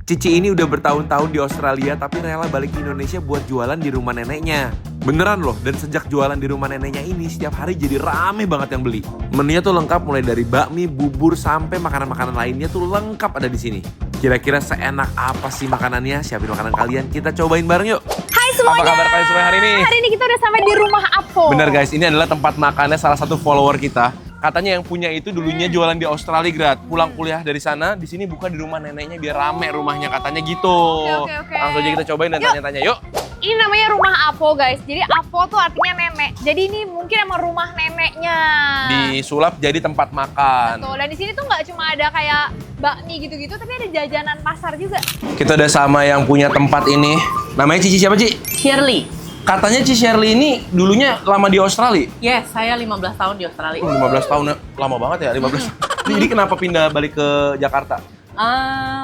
Cici ini udah bertahun-tahun di Australia tapi rela balik ke Indonesia buat jualan di rumah neneknya. Beneran loh, dan sejak jualan di rumah neneknya ini setiap hari jadi rame banget yang beli. Menunya tuh lengkap mulai dari bakmi, bubur, sampai makanan-makanan lainnya tuh lengkap ada di sini. Kira-kira seenak apa sih makanannya? Siapin makanan kalian, kita cobain bareng yuk. Hai semuanya. Apa kabar kalian semua hari ini? Hari ini kita udah sampai di rumah Apo. Bener guys, ini adalah tempat makannya salah satu follower kita. Katanya yang punya itu dulunya jualan di Australia, Grad. Pulang kuliah dari sana, di sini buka di rumah neneknya biar rame rumahnya, katanya gitu. Oke. Langsung aja kita cobain dan tanya-tanya yuk. Ini namanya rumah Apo guys. Jadi Apo tuh artinya nenek. Jadi ini mungkin emang rumah neneknya. Disulap jadi tempat makan. Betul. Dan di sini tuh nggak cuma ada kayak bakmi gitu-gitu, tapi ada jajanan pasar juga. Kita udah sama yang punya tempat ini. Namanya Cici siapa, Ci? Shirley. Katanya Ci Shirley ini dulunya lama di Australia. Yes, saya 15 tahun di Australia. 15 tahun, lama banget ya, 15. Jadi kenapa pindah balik ke Jakarta?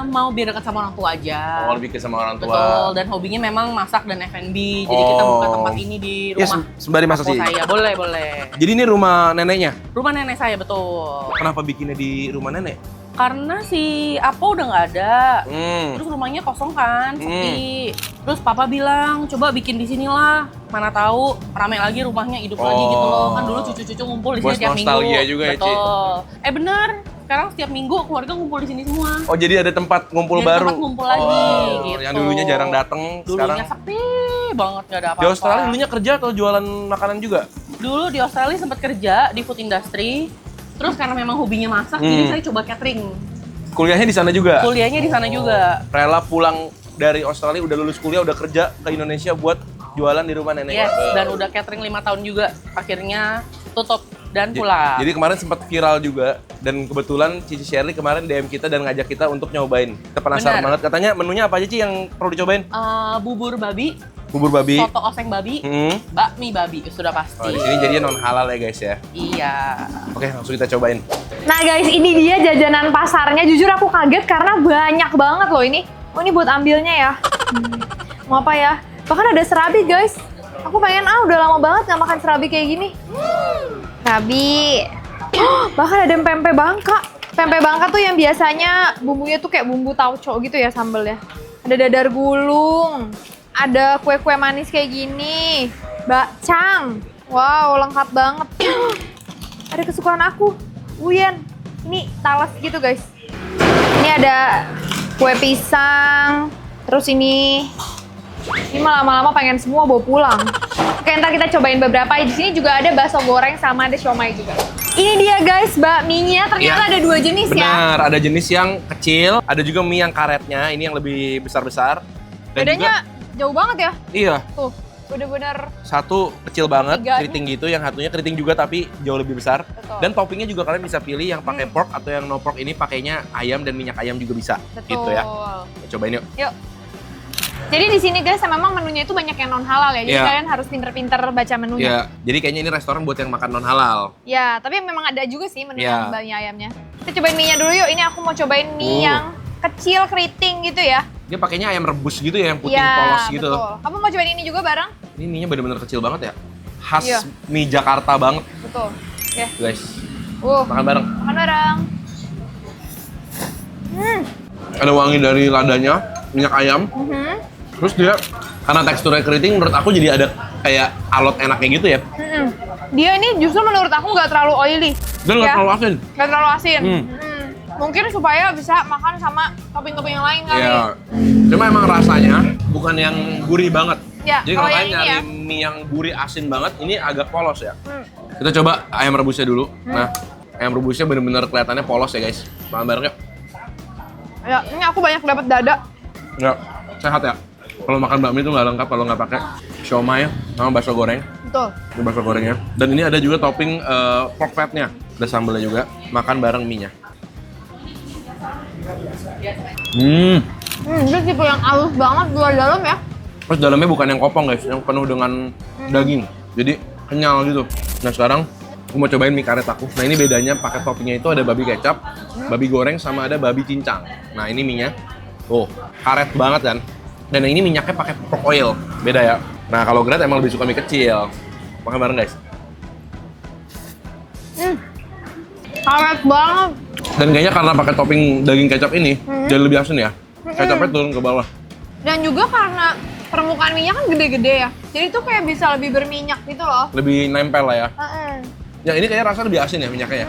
Mau biar dekat sama orang tua aja. Oh, lebih ke sama orang tua. Betul, dan hobinya memang masak dan F&B. Jadi kita buka tempat ini di Ya, rumah. sembari masak sih. Saya, boleh. Jadi ini rumah neneknya. Rumah nenek saya, betul. Kenapa bikinnya di rumah nenek? Karena si Apo udah nggak ada. Hmm. Terus rumahnya kosong kan, sepi. Terus papa bilang, coba bikin di sinilah. Mana tahu rame lagi rumahnya, hidup lagi gitu loh. Kan dulu cucu-cucu ngumpul di Buat sini tiap minggu. nostalgia juga ya, Ci? Betul. Bener. Sekarang setiap minggu keluarga ngumpul di sini semua. Oh, jadi ada tempat ngumpul Jadi baru. tempat ngumpul lagi, gitu. Yang dulunya jarang dateng, sekarang Dulunya sepi banget, nggak ada apa-apa. di Australia dulunya kerja atau jualan makanan juga? Dulu di Australia sempat kerja di food industry. Terus karena memang hobinya masak, jadi saya coba catering. Kuliahnya di sana juga? Kuliahnya di sana juga. Rela pulang dari Australia, udah lulus kuliah, udah kerja ke Indonesia buat jualan di rumah nenek. Yes, dan udah catering 5 tahun juga. Akhirnya tutup dan pulang. Jadi kemarin sempat viral juga, dan kebetulan Cici Shirley kemarin DM kita dan ngajak kita untuk nyobain. Kita penasaran Benar. banget. Katanya menunya apa aja Ci yang perlu dicobain? Bubur babi, Bubur babi. soto oseng babi, bakmi babi, sudah pasti. Oh, di sini jadinya non halal ya guys ya. Iya. Oke, langsung kita cobain. Nah guys, ini dia jajanan pasarnya. Jujur aku kaget karena banyak banget loh ini. Oh, ini buat ambilnya ya. Mau apa ya? Bahkan ada serabi guys. Aku pengen, udah lama banget nggak makan serabi kayak gini. Serabi. Bahkan ada pempek Bangka. Pempek Bangka tuh yang biasanya bumbunya tuh kayak bumbu tauco gitu ya sambelnya. Ada dadar gulung. Ada kue-kue manis kayak gini. Bakcang. Wow, lengkap banget. Ada kesukaan aku. Uyen. Ini talas gitu guys. Ini ada kue pisang. Terus ini mah lama-lama pengen semua bawa pulang. Oke, ntar kita cobain beberapa. Di sini juga ada bakso goreng sama ada siomay juga. Ini dia guys, bakminya. Ternyata Ya. ada 2 jenis ya. Benar, ada jenis yang kecil, ada juga mie yang karetnya. Ini yang lebih besar-besar. Dan Bedanya jauh banget ya. juga, iya, Tuh, bener-bener. satu kecil banget, Tiganya. keriting gitu, yang satunya keriting juga tapi jauh lebih besar. Betul. Dan toppingnya juga kalian bisa pilih yang pakai pork atau yang no pork. Ini pakainya ayam dan minyak ayam juga bisa. Betul. Gitu ya. Cobain yuk. Yuk. Jadi di sini guys, memang menunya itu banyak yang non halal ya. Jadi Iya. kalian harus pinter-pinter baca menunya. Ya, jadi kayaknya ini restoran buat yang makan non halal. Ya, tapi memang ada juga sih menu Iya. yang banyak ayamnya. Kita cobain mie-nya dulu yuk. Ini aku mau cobain mie yang kecil keriting gitu ya. Dia pakainya ayam rebus gitu ya, yang putih Iya, polos gitu. betul. Kamu mau cobain ini juga bareng? Ini mie-nya bener-bener kecil banget ya. Khas Iya. mie Jakarta banget, Betul. Oke. guys. Makan Makan bareng. bareng. Ada wangi dari ladanya, minyak ayam. Terus dia karena teksturnya keriting, menurut aku jadi ada kayak alot enaknya gitu ya. Dia ini justru menurut aku nggak terlalu oily. Dan nggak Ya. terlalu asin. Nggak terlalu asin. Mungkin supaya bisa makan sama topping-topping yang lain kali. Iya. Cuma emang rasanya bukan yang gurih banget. Ya, Jadi kalau kalau yang kalian ini nyari ya. mie yang gurih asin banget, ini agak polos ya. Kita coba ayam rebusnya dulu. Nah, ayam rebusnya bener-bener kelihatannya polos ya guys. Makan bareng yuk. Ya, ini aku banyak dapat dada. Ya, sehat ya. Kalau makan bakmi itu nggak lengkap kalau nggak pakai siomay sama bakso goreng. Betul. Ini bakso gorengnya. Dan ini ada juga topping pork fatnya. Ada sambelnya juga. Makan bareng mie-nya. Dia tipe yang halus banget luar dalam ya. Terus dalamnya bukan yang kopong guys, yang penuh dengan daging. Jadi kenyal gitu. Nah sekarang aku mau cobain mie karet aku. Nah ini bedanya pakai toppingnya itu ada babi kecap, babi goreng sama ada babi cincang. Nah ini mie-nya. Tuh, karet banget kan. Dan yang ini minyaknya pakai pork oil. Beda ya. Nah kalau Grant emang lebih suka mie kecil. Makan bareng guys. Karet banget. Dan kayaknya karena pakai topping daging kecap ini, jadi lebih asin ya. Kecapnya turun ke bawah. Dan juga karena permukaan minyak kan gede-gede ya. Jadi tuh kayak bisa lebih berminyak gitu loh. Lebih nempel lah ya. Heeh. Ya ini kayak rasa lebih asin ya minyaknya ya.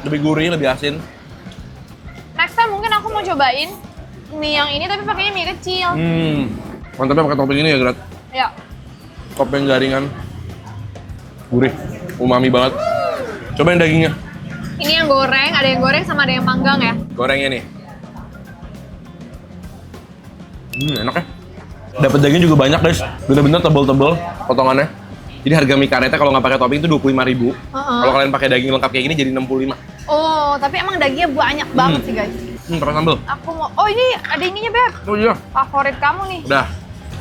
Lebih gurih, lebih asin. Next time mungkin aku mau cobain mie yang ini tapi pakainya mie kecil. Mantapnya pakai topping ini ya, Grat. Ya. Topping garingan. Gurih, umami banget. Cobain dagingnya. Ini yang goreng, ada yang goreng sama ada yang panggang ya. Gorengnya nih. Enak ya. Dapat daging juga banyak, guys. Bener-bener tebel-tebel potongannya. Jadi harga mie karetnya kalau nggak pakai topping itu 25.000. Kalau kalian pakai daging lengkap kayak gini jadi 65. Oh, tapi emang dagingnya banyak banget sih, guys. Pakai sambal. Aku mau, oh ini ada ininya, Beb. Oh iya. Favorit kamu nih. Udah.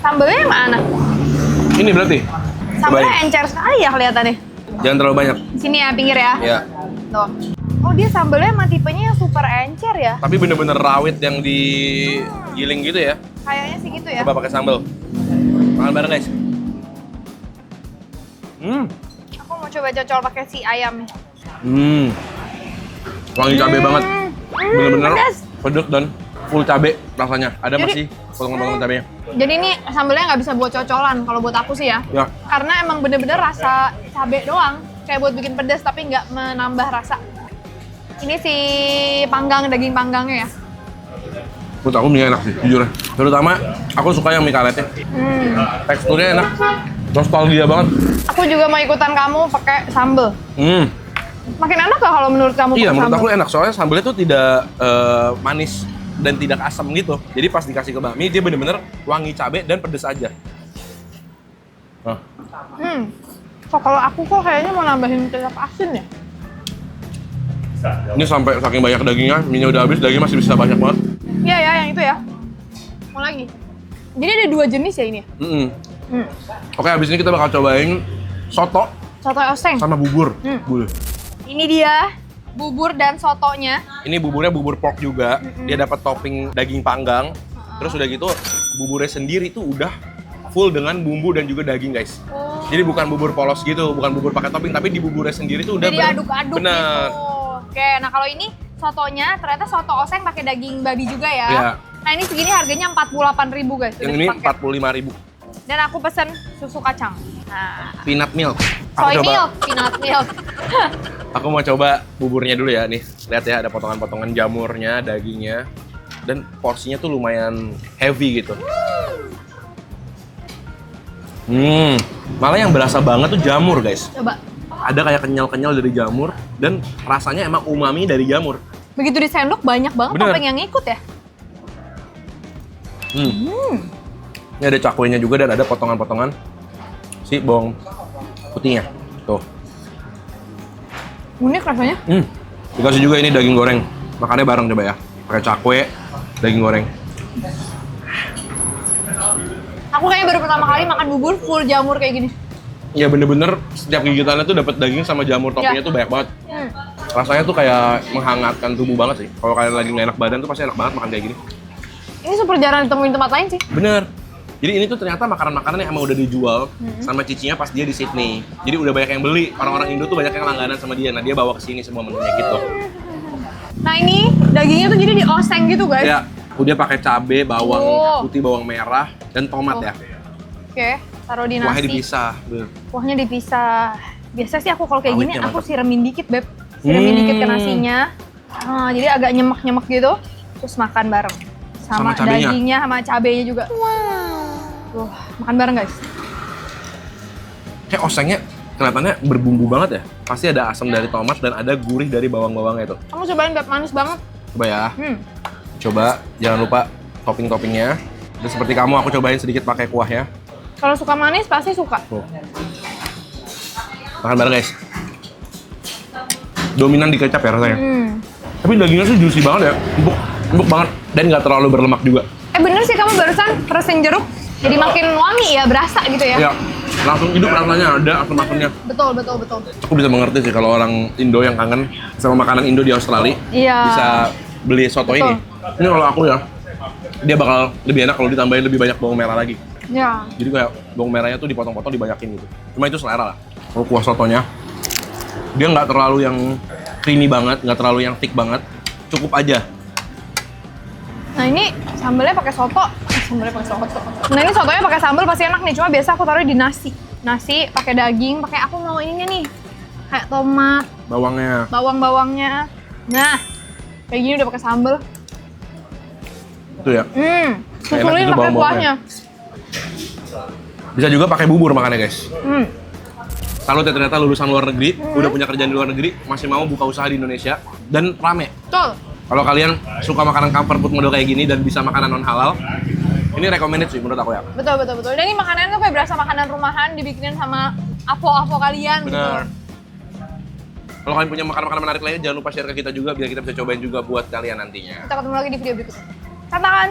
Sambelnya mana? Ini berarti. Sambelnya Cobain. encer sekali ya kelihatannya. Jangan terlalu banyak. Sini ya, pinggir ya. Ya. Tuh. Oh, dia sambelnya emang tipenya yang super encer ya? Tapi bener-bener rawit yang digiling gitu ya. Kayaknya sih gitu ya. Coba pakai sambal. Makan bareng, guys. Aku mau coba cocol pakai si ayam nih. Wangi cabai banget. Bener-bener pedas. pedes dan full cabai rasanya. Ada Jadi- masih potongan-potongan cabainya. Jadi ini sambelnya nggak bisa buat cocolan kalau buat aku sih ya. Ya. Karena emang bener-bener rasa cabai doang. Kayak buat bikin pedas tapi nggak menambah rasa. Ini si panggang, daging panggangnya ya. Menurut aku mie enak sih, jujur. Terutama aku suka yang mie karetnya. Teksturnya enak. Nostalgia banget. Aku juga mau ikutan kamu pakai sambel. Makin enak gak kalau menurut kamu Iya, pakai menurut sambel? aku enak. Soalnya sambelnya tuh tidak manis dan tidak asam gitu. Jadi pas dikasih ke bakmi, dia bener-bener wangi cabai dan pedes aja. Nah, Kok kalau aku kok kayaknya mau nambahin kecap asin ya? ini sampai saking banyak dagingnya, mie-nya udah habis, daging masih bisa banyak banget. Iya ya, yang itu ya. Mau lagi. Jadi ada 2 jenis ya ini ya? Oke, habis ini kita bakal cobain soto Soto oseng. sama bubur. Ini dia bubur dan sotonya. Ini buburnya bubur pork juga. Dia dapat topping daging panggang. Terus udah gitu buburnya sendiri tuh udah full dengan bumbu dan juga daging, guys. Jadi bukan bubur polos gitu, bukan bubur pakai topping, tapi di buburnya sendiri tuh udah Jadi aduk-aduk bener. gitu. Oke, nah kalau ini sotonya ternyata soto oseng pakai daging babi juga ya. Iya. Nah ini segini harganya 48.000 guys. Yang udah ini sepaket. 45.000. Dan aku pesen susu kacang. Nah, Peanut milk. soy milk, peanut milk. Aku mau coba buburnya dulu ya nih. Lihat ya, ada potongan-potongan jamurnya, dagingnya. Dan porsinya tuh lumayan heavy gitu. Malah yang berasa banget tuh jamur, guys. Coba. Ada kayak kenyal-kenyal dari jamur dan rasanya emang umami dari jamur. Begitu disendok banyak banget Bener. topping yang ikut ya. Ini ada cakwenya juga dan ada potongan-potongan si bawang putihnya. Tuh. Unik rasanya. Dikasih juga ini daging goreng. Makannya bareng coba ya. Pakai cakwe, daging goreng. Aku kayaknya baru pertama kali makan bubur full jamur kayak gini. Ya bener-bener setiap gigitannya tuh dapat daging sama jamur toppingnya Ya. tuh banyak banget. Rasanya tuh kayak menghangatkan tubuh banget sih. Kalau kalian lagi nggak enak badan tuh pasti enak banget makan kayak gini. Ini super jarang ditemuin di tempat lain sih. Bener. Jadi ini tuh ternyata makanan-makanan yang emang udah dijual sama cicinya pas dia di Sydney. Jadi udah banyak yang beli. Orang-orang Indo tuh banyak yang langganan sama dia. Nah dia bawa ke sini semua menunya gitu. Nah ini dagingnya tuh jadi dioseng gitu guys. Ya, udah pakai cabe, bawang Oh. putih, bawang merah, dan tomat ya. Oke, taruh di Kuahnya nasi. dipisah. Bener. Kuahnya dipisah. Biasa sih aku kalau kayak gini Awetnya aku mantap. siremin dikit beb. Siremin dikit ke nasinya. Nah, jadi agak nyemek-nyemek gitu. Terus makan bareng. Sama, Sama cabenya. dagingnya sama cabenya juga. Tuh, makan bareng guys. Kayak osengnya kelihatannya berbumbu banget ya. Pasti ada asam dari tomat dan ada gurih dari bawang-bawangnya itu. Kamu cobain beb, manis banget. Coba ya. Coba, jangan lupa topping-toppingnya. Dan seperti kamu, aku cobain sedikit pakai kuah ya. Kalau suka manis pasti suka. Tuh. Makan bareng guys. Dominan di kecap ya rasanya. Tapi dagingnya tuh juicy banget ya. Empuk banget. Dan nggak terlalu berlemak juga. Bener sih kamu barusan peresin jeruk. Jadi makin wangi ya, berasa gitu ya. Ya, langsung hidup rasanya, ada asam-asamnya. Betul, betul, betul. Aku bisa mengerti sih kalau orang Indo yang kangen sama makanan Indo di Australia. Iya. Bisa beli soto Betul. ini. Ini kalau aku ya, dia bakal lebih enak kalau ditambahin lebih banyak bawang merah lagi. Ya. Jadi kayak bawang merahnya tuh dipotong-potong dibanyakin gitu. Cuma itu selera lah. Kalau kuah sotonya, dia nggak terlalu yang creamy banget, nggak terlalu yang thick banget. Cukup aja. Nah ini sambelnya pakai soto. Sambelnya pakai soto. Nah ini sotonya pakai sambal pasti enak nih. Cuma biasa aku taruh di nasi. Nasi pakai daging, pakai aku mau ininya nih. Kayak tomat, Bawangnya. bawang-bawangnya. Nah, kayak gini udah pakai sambal. Itu ya. Susulin itu pakai bawang-bawangnya. kuahnya. Bisa juga pakai bubur makannya guys. Hmm. Kalau ternyata lulusan luar negeri, udah punya kerjaan di luar negeri, masih mau buka usaha di Indonesia dan rame. Betul. Kalau kalian suka makanan comfort food model kayak gini dan bisa makanan non halal, ini recommended sih menurut aku ya. Betul, betul, betul. Dan ini makanannya tuh kayak berasa makanan rumahan dibikinin sama apo-apo kalian Bener. gitu. Kalau kalian punya makanan-makanan menarik lainnya, jangan lupa share ke kita juga biar kita bisa cobain juga buat kalian nantinya. Kita ketemu lagi di video berikutnya. Katakan.